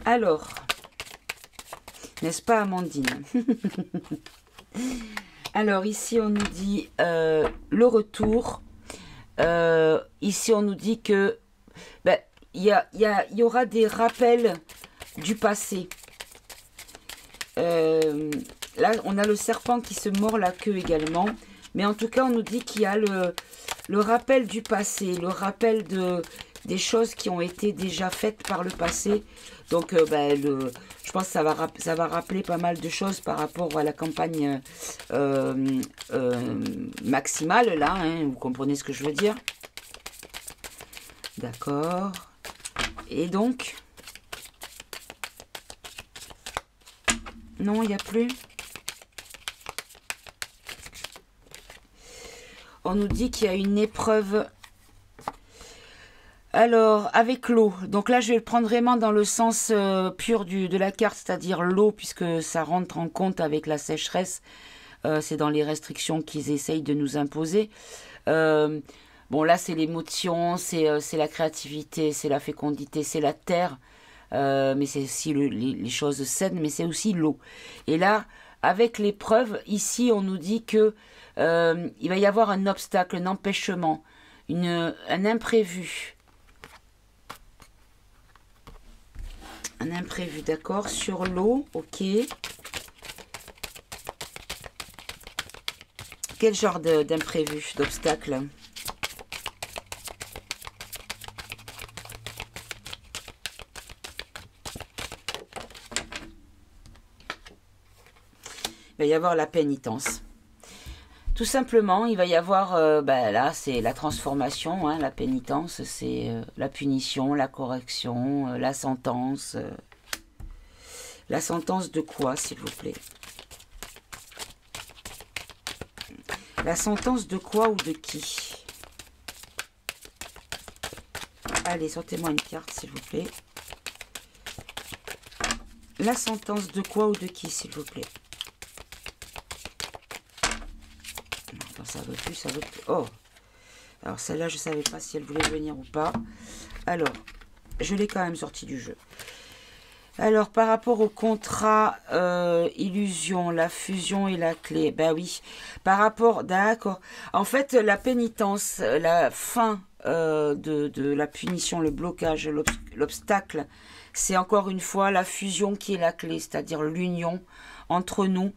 Alors, n'est-ce pas Amandine? Alors ici on nous dit le retour. Ici on nous dit que il y aura des rappels du passé. Là, on a le serpent qui se mord la queue également. Mais en tout cas, on nous dit qu'il y a le rappel du passé, le rappel des choses qui ont été déjà faites par le passé. Donc, je pense que ça va rappeler pas mal de choses par rapport à la campagne maximale, là. Hein, vous comprenez ce que je veux dire? D'accord. Et donc... Non, il n'y a plus. On nous dit qu'il y a une épreuve. Alors, avec l'eau. Donc là, je vais le prendre vraiment dans le sens pur de la carte, c'est-à-dire l'eau, puisque ça rentre en compte avec la sécheresse. C'est dans les restrictions qu'ils essayent de nous imposer. Bon, là, c'est l'émotion, c'est la créativité, c'est la fécondité, c'est la terre. Mais c'est aussi les choses saines, mais c'est aussi l'eau. Et là, avec l'épreuve, ici, on nous dit que il va y avoir un obstacle, un empêchement, un imprévu. Un imprévu, d'accord, sur l'eau, ok. Quel genre d'imprévu, d'obstacle? Il va y avoir la pénitence. Tout simplement, il va y avoir, là, c'est la transformation, hein, la pénitence, c'est la punition, la correction, la sentence. La sentence de quoi, s'il vous plaît? La sentence de quoi ou de qui? Allez, sortez-moi une carte, s'il vous plaît. La sentence de quoi ou de qui, s'il vous plaît? Non, ça veut plus, ça veut plus. Oh! Alors, celle-là, je ne savais pas si elle voulait venir ou pas. Alors, je l'ai quand même sortie du jeu. Alors, par rapport au contrat, illusion, la fusion et la clé, ben oui, par rapport, d'accord. En fait, la pénitence, la fin de la punition, le blocage, l'obstacle, c'est encore une fois la fusion qui est la clé, c'est-à-dire l'union entre nous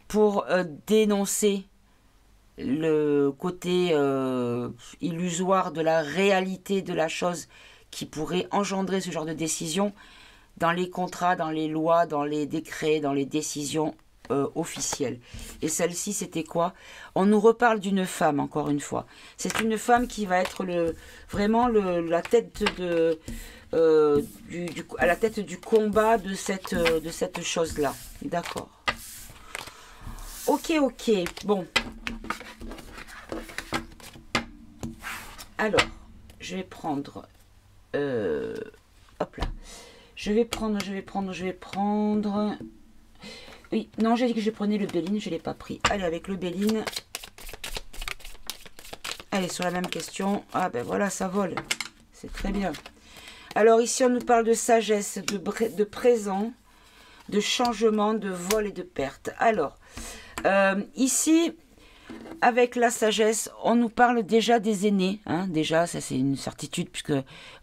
pour dénoncer le côté illusoire de la réalité de la chose qui pourrait engendrer ce genre de décision dans les contrats, dans les lois, dans les décrets, dans les décisions officielles. Et celle-ci, c'était quoi? On nous reparle d'une femme, encore une fois. C'est une femme qui va être vraiment la tête à la tête du combat de cette chose-là. D'accord. Ok, ok. Bon. Alors, je vais prendre... hop là. Je vais prendre... Oui, non, j'ai dit que je prenais le Béline, je ne l'ai pas pris. Allez, avec le Béline. Allez, sur la même question. Ah ben voilà, ça vole. C'est très bien. Alors ici, on nous parle de sagesse, de présent, de changement, de vol et de perte. Alors, ici... Avec la sagesse, on nous parle déjà des aînés. Hein, déjà, ça c'est une certitude, puisque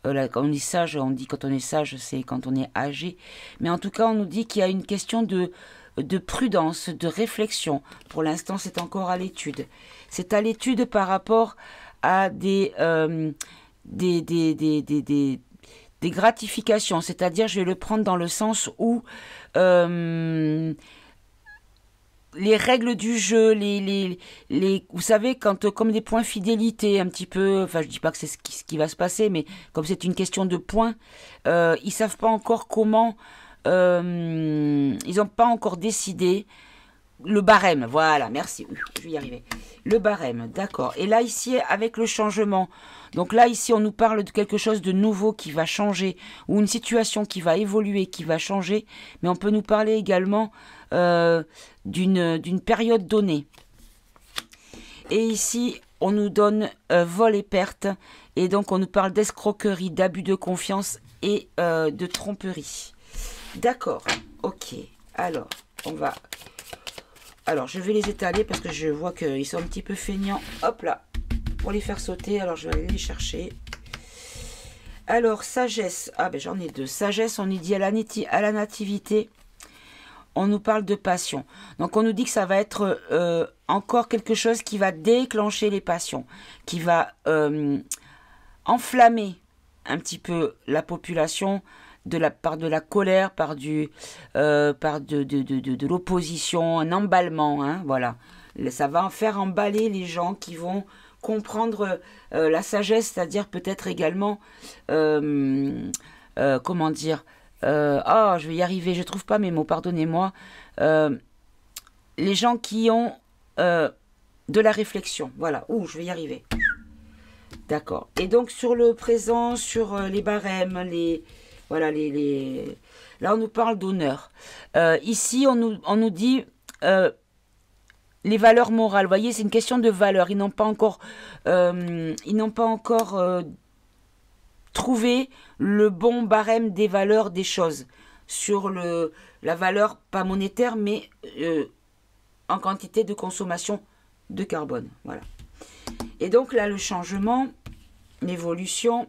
quand on dit sage, on dit quand on est sage, c'est quand on est âgé. Mais en tout cas, on nous dit qu'il y a une question de prudence, de réflexion. Pour l'instant, c'est encore à l'étude. C'est à l'étude par rapport à des gratifications. C'est-à-dire, je vais le prendre dans le sens où... les règles du jeu, vous savez, quand comme des points fidélité, un petit peu, enfin je dis pas que c'est ce qui va se passer, mais comme c'est une question de points, ils savent pas encore comment, ils n'ont pas encore décidé le barème, voilà, merci, je vais y arriver. Le barème, d'accord. Et là ici, avec le changement, donc là ici on nous parle de quelque chose de nouveau qui va changer, ou une situation qui va évoluer, qui va changer, mais on peut nous parler également d'une période donnée. Et ici, on nous donne vol et perte, et donc on nous parle d'escroquerie, d'abus de confiance et de tromperie. D'accord, ok. Alors, alors, je vais les étaler parce que je vois qu'ils sont un petit peu feignants. Hop là, pour les faire sauter. Alors, je vais aller les chercher. Alors, sagesse. Ah, ben j'en ai deux. Sagesse, on y dit à la nativité. On nous parle de passion. Donc, on nous dit que ça va être encore quelque chose qui va déclencher les passions, qui va enflammer un petit peu la population par de la colère, par de l'opposition, un emballement, hein, voilà. Ça va en faire emballer les gens qui vont comprendre la sagesse, c'est-à-dire peut-être également, comment dire, je vais y arriver, je trouve pas mes mots, pardonnez-moi, les gens qui ont de la réflexion, voilà, je vais y arriver. D'accord. Et donc sur le présent, sur les barèmes, voilà, là on nous parle d'honneur. Ici on nous dit les valeurs morales. Vous voyez, c'est une question de valeurs. Ils n'ont pas encore, trouvé le bon barème des valeurs des choses sur la valeur pas monétaire, mais en quantité de consommation de carbone. Voilà. Et donc là, le changement, l'évolution.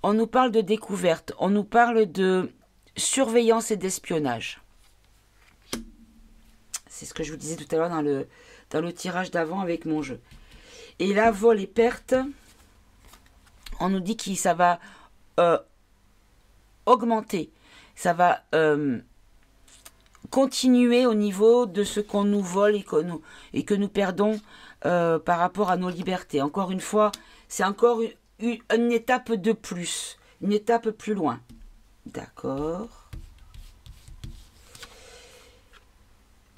On nous parle de découverte, on nous parle de surveillance et d'espionnage. C'est ce que je vous disais tout à l'heure dans le tirage d'avant avec mon jeu. Et là, vol et perte, on nous dit que ça va augmenter. Ça va continuer au niveau de ce qu'on nous vole et que nous perdons par rapport à nos libertés. Encore une fois, c'est encore une étape de plus, une étape plus loin. D'accord.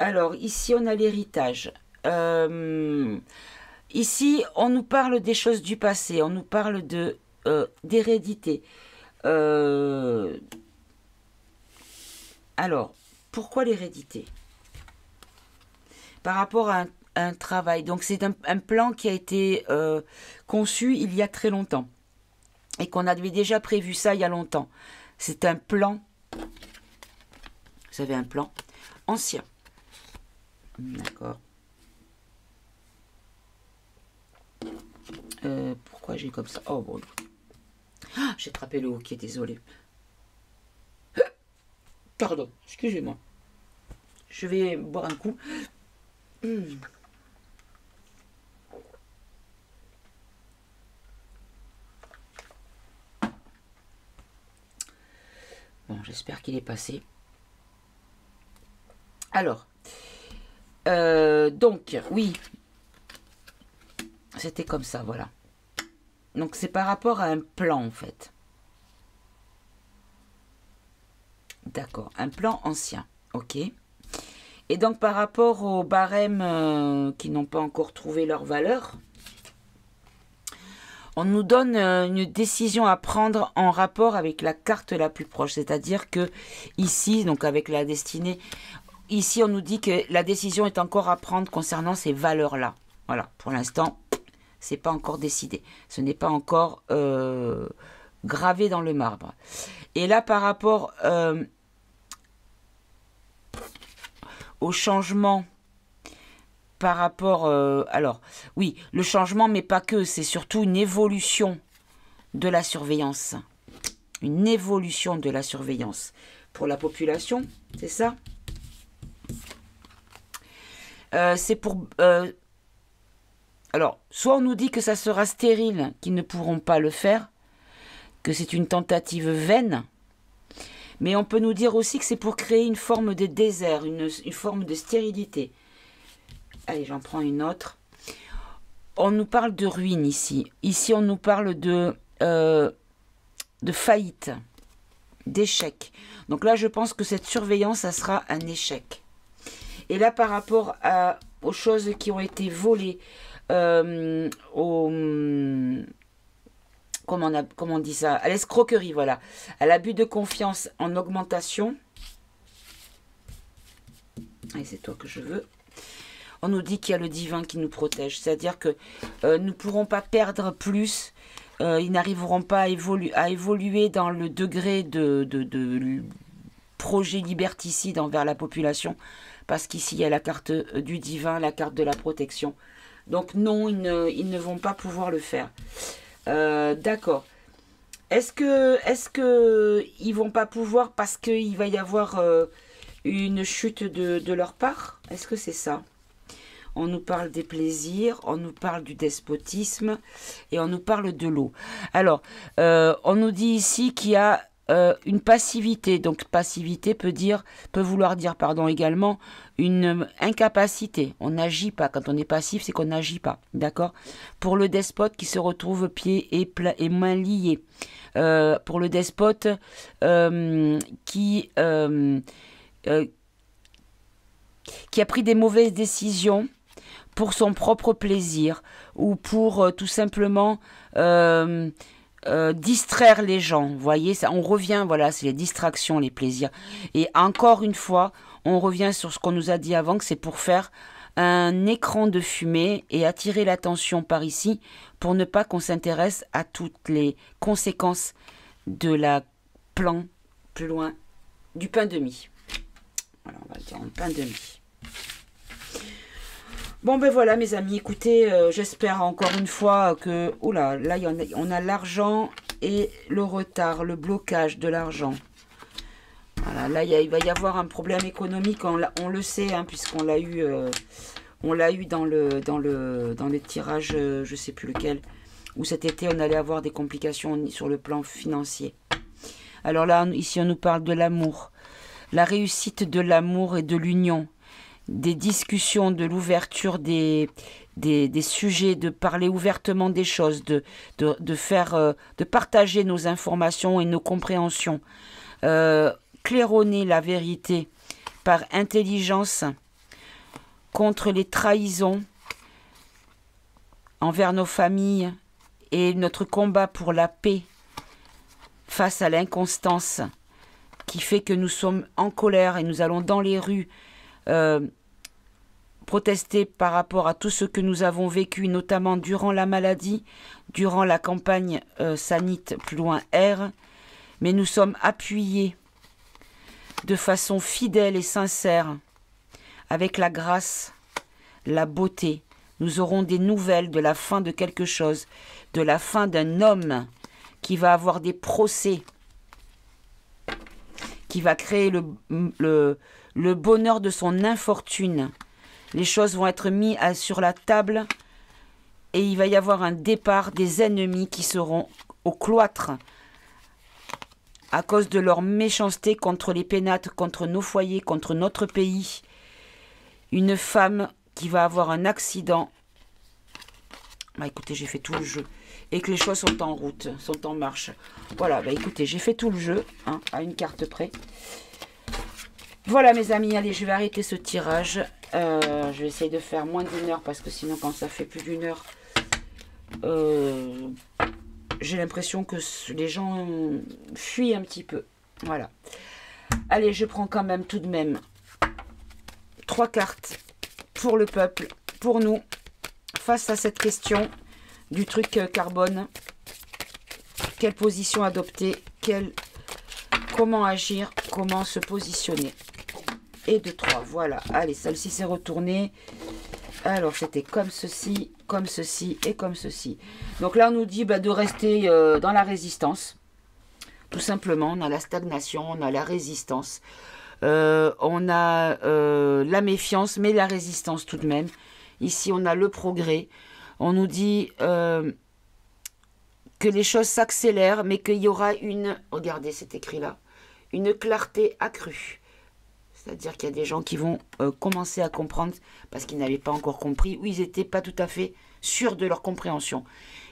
Alors, ici, on a l'héritage. Ici, on nous parle des choses du passé. On nous parle de d'hérédité. Alors, pourquoi l'hérédité? Par rapport à un travail. Donc, c'est un plan qui a été conçu il y a très longtemps. Et qu'on avait déjà prévu ça il y a longtemps. C'est un plan. Vous savez, un plan ancien. D'accord. Pourquoi j'ai comme ça? Oh bon. Ah, j'ai attrapé le hockey, désolé. Pardon, excusez-moi. Je vais boire un coup. Bon, j'espère qu'il est passé. Alors, donc, oui, c'était comme ça, voilà. Donc, c'est par rapport à un plan, en fait. D'accord, un plan ancien, ok. Et donc, par rapport aux barèmes qui n'ont pas encore trouvé leur valeur, on nous donne une décision à prendre en rapport avec la carte la plus proche. C'est-à-dire que ici, donc avec la destinée, ici on nous dit que la décision est encore à prendre concernant ces valeurs-là. Voilà, pour l'instant, c'est pas encore décidé. Ce n'est pas encore gravé dans le marbre. Et là, par rapport au changement, par rapport... alors, oui, le changement, mais pas que. C'est surtout une évolution de la surveillance. Une évolution de la surveillance. Pour la population, c'est ça? C'est pour... alors, soit on nous dit que ça sera stérile, qu'ils ne pourront pas le faire, que c'est une tentative vaine, mais on peut nous dire aussi que c'est pour créer une forme de désert, une forme de stérilité. Allez, j'en prends une autre. On nous parle de ruine ici. Ici, on nous parle de faillite, d'échec. Donc là, je pense que cette surveillance, ça sera un échec. Et là, par rapport aux choses qui ont été volées, comment on dit ça, à l'escroquerie, voilà, à l'abus de confiance en augmentation. Et c'est toi que je veux. On nous dit qu'il y a le divin qui nous protège. C'est-à-dire que nous ne pourrons pas perdre plus. Ils n'arriveront pas à évoluer dans le degré de projet liberticide envers la population. Parce qu'ici, il y a la carte du divin, la carte de la protection. Donc non, ils ne vont pas pouvoir le faire. D'accord. Est-ce que ils vont pas pouvoir parce qu'il va y avoir une chute de leur part? Est-ce que c'est ça? On nous parle des plaisirs, on nous parle du despotisme et on nous parle de l'eau. Alors, on nous dit ici qu'il y a une passivité. Donc, passivité peut vouloir dire également une incapacité. On n'agit pas. Quand on est passif, c'est qu'on n'agit pas. D'accord? Pour le despote qui se retrouve pieds et mains liés. Pour le despote qui a pris des mauvaises décisions pour son propre plaisir ou pour tout simplement distraire les gens. Vous voyez, ça, on revient, voilà, c'est les distractions, les plaisirs. Et encore une fois, on revient sur ce qu'on nous a dit avant, que c'est pour faire un écran de fumée et attirer l'attention par ici pour ne pas qu'on s'intéresse à toutes les conséquences de la plan plus loin du pain de mie. Voilà, on va le dire en pain de mie. Bon ben voilà mes amis, écoutez, j'espère encore une fois que... Oula, là on a l'argent et le retard, le blocage de l'argent. Voilà, là il va y avoir un problème économique, on le sait, hein, puisqu'on l'a eu, dans le tirage, je sais plus lequel, où cet été on allait avoir des complications sur le plan financier. Alors là, ici on nous parle de l'amour, la réussite de l'amour et de l'union, des discussions, de l'ouverture des sujets, de parler ouvertement des choses, de partager nos informations et nos compréhensions, claironner la vérité par intelligence, contre les trahisons envers nos familles et notre combat pour la paix face à l'inconstance qui fait que nous sommes en colère et nous allons dans les rues protester par rapport à tout ce que nous avons vécu, notamment durant la maladie, durant la campagne sanite, plus loin R, mais nous sommes appuyés de façon fidèle et sincère, avec la grâce, la beauté. Nous aurons des nouvelles de la fin de quelque chose, de la fin d'un homme qui va avoir des procès, qui va créer le bonheur de son infortune. Les choses vont être mises sur la table et il va y avoir un départ des ennemis qui seront au cloître à cause de leur méchanceté contre les pénates, contre nos foyers, contre notre pays. Une femme qui va avoir un accident. Bah écoutez, j'ai fait tout le jeu. Et que les choses sont en route, sont en marche. Voilà, bah écoutez, j'ai fait tout le jeu, hein, à une carte près. Voilà mes amis, allez, je vais arrêter ce tirage. Je vais essayer de faire moins d'1 heure parce que sinon quand ça fait plus d'1 heure, j'ai l'impression que les gens fuient un petit peu. Voilà. Allez, je prends quand même tout de même 3 cartes pour le peuple, pour nous, face à cette question du truc carbone. Quelle position adopter, comment agir, comment se positionner. Et 2, 3, voilà. Allez, celle-ci s'est retournée. Alors, c'était comme ceci et comme ceci. Donc là, on nous dit de rester dans la résistance. Tout simplement, on a la stagnation, on a la résistance. On a la méfiance, mais la résistance tout de même. Ici, on a le progrès. On nous dit que les choses s'accélèrent, mais qu'il y aura regardez, c'est écrit là, une clarté accrue. C'est-à-dire qu'il y a des gens qui vont commencer à comprendre parce qu'ils n'avaient pas encore compris ou ils n'étaient pas tout à fait sûrs de leur compréhension.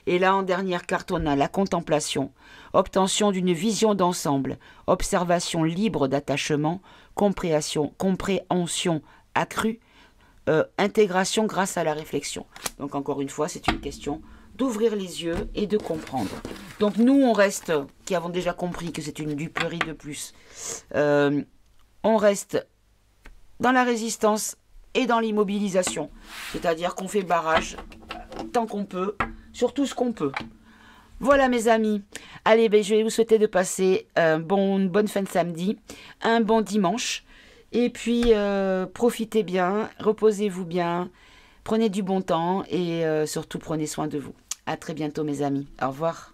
Et là, en dernière carte, on a la contemplation, obtention d'une vision d'ensemble, observation libre d'attachement, compréhension accrue, intégration grâce à la réflexion. Donc encore une fois, c'est une question d'ouvrir les yeux et de comprendre. Donc nous, on reste, qui avons déjà compris que c'est une duperie de plus, on reste dans la résistance et dans l'immobilisation. C'est-à-dire qu'on fait barrage tant qu'on peut, sur tout ce qu'on peut. Voilà mes amis. Allez, je vais vous souhaiter de passer une bonne fin de samedi, un bon dimanche. Et puis, profitez bien, reposez-vous bien, prenez du bon temps et surtout prenez soin de vous. À très bientôt mes amis. Au revoir.